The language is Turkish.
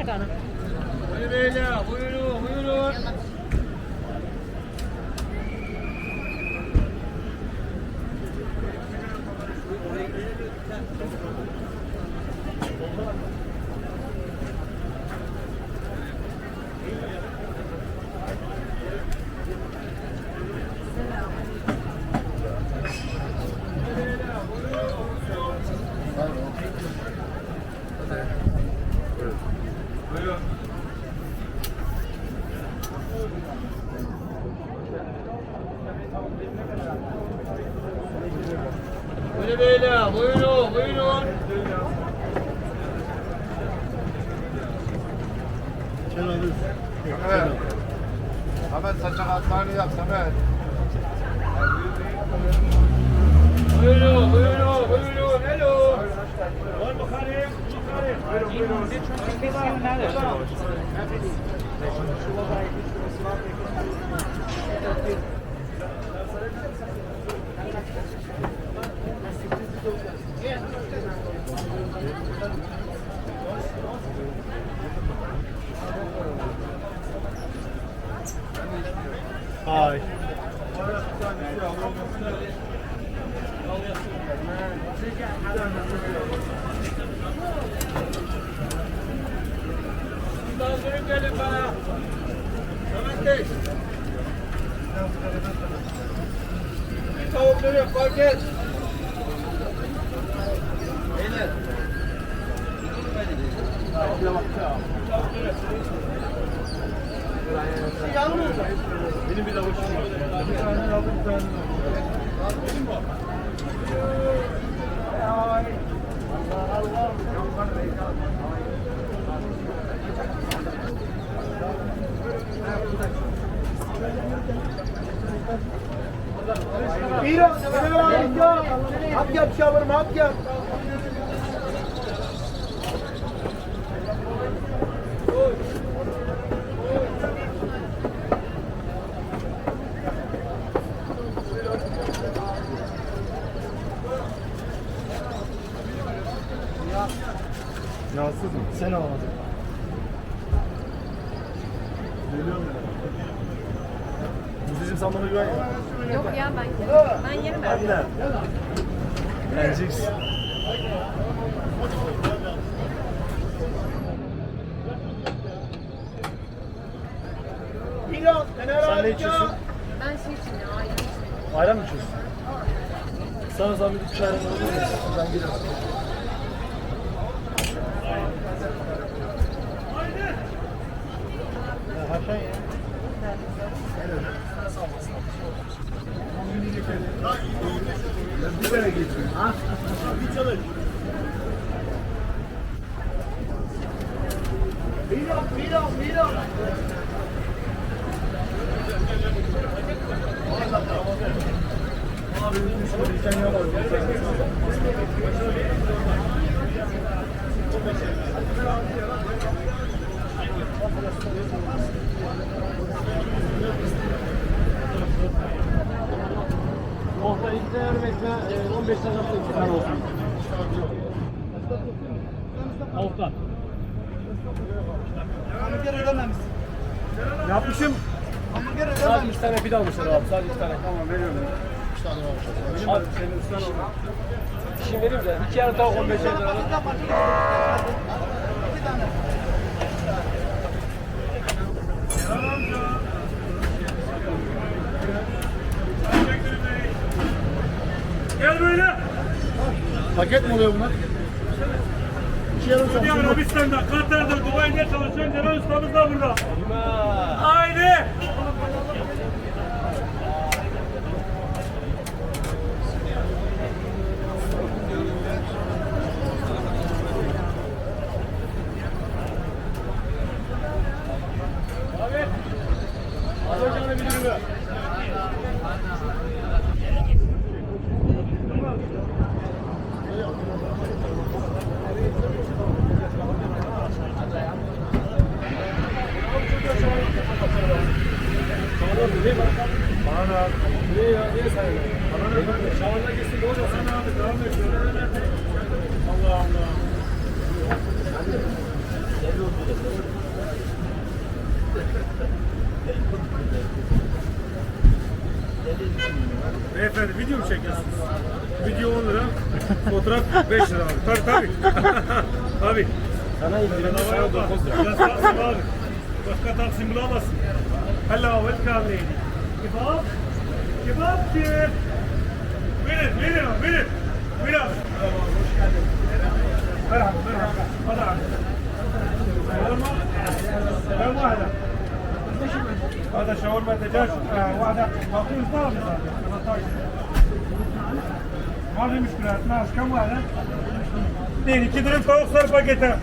birer tane. Buyurun beyler, buyurun, buyurun. Buyurun beyler, buyurun, buyurun. Evet. Samet saçak atlarını yap Samet. Buyurun, buyurun, buyurun. Hello. Var bakalım. Buyurun, buyurun. Hay. Daha dönüp gelin bana. Samet Bey. Bir tavuk dönüp fark et. Beyler. Yalnız mı? Benim bir avuçum var. Bir tane aldım, bir tane aldım. Benim bu. Hak yap şavurum, hak yap. Yağsız mı? Sen alamadın. Geliyorum ben. Müzeciğim sen bana güven ya. Yok ya ben yerim. Ben yerim. Hadi lan. Geleceksin. Sen ne içiyorsun? Ben şey için ya ayran içiyorum. Ayran mı içiyorsun? Sana zahmet bir ayran alabilir misin? Ben gelirim. Haşan ya. Bir kere geçiyor. Ha? Bir çalış. Mira. Abi bir tane var. Orta izleyen bekle 15 dakika iki tane olsun. Altta. Hamburger ödememişsin. Yapmışım. Hamburger Sadece ödememişsin. 2 tane pide almışlar abi. Sadece 2 tane. Tamam veriyorum. 3 tane almışlar. Abi senin üstten al. İşin vereyim de 2 yarı tavuk 15 lira. Gel böyle. Paket mi oluyor bunlar? 2 yarım Suudi saat. Arabistan'da, Katar'da, Dubai'de çalışan Celal ustamız da burada. Haydi. Abi. Alacağını bilirim. Bana da. Niye ya? Niye sayın? Şavarına gitsin ne olacak? Sen abi devam et. Allah Allah. 5 lira abi. Tabii. Tabii. Sana indirimli sana 9 lira. Ya Taksim abi. Başka Taksim bulamazsın. Hello, welcome lady. Kebap. Kebapçı. Verin abi. Buyur abi. Merhaba. Hadi abi. كم واحدة؟ هذا شاورما دجاج واحدة باقيين طابة 13 ما في مشكلة 12 كم واحدة؟ اثنين 2 درهم فوق صار باكيتها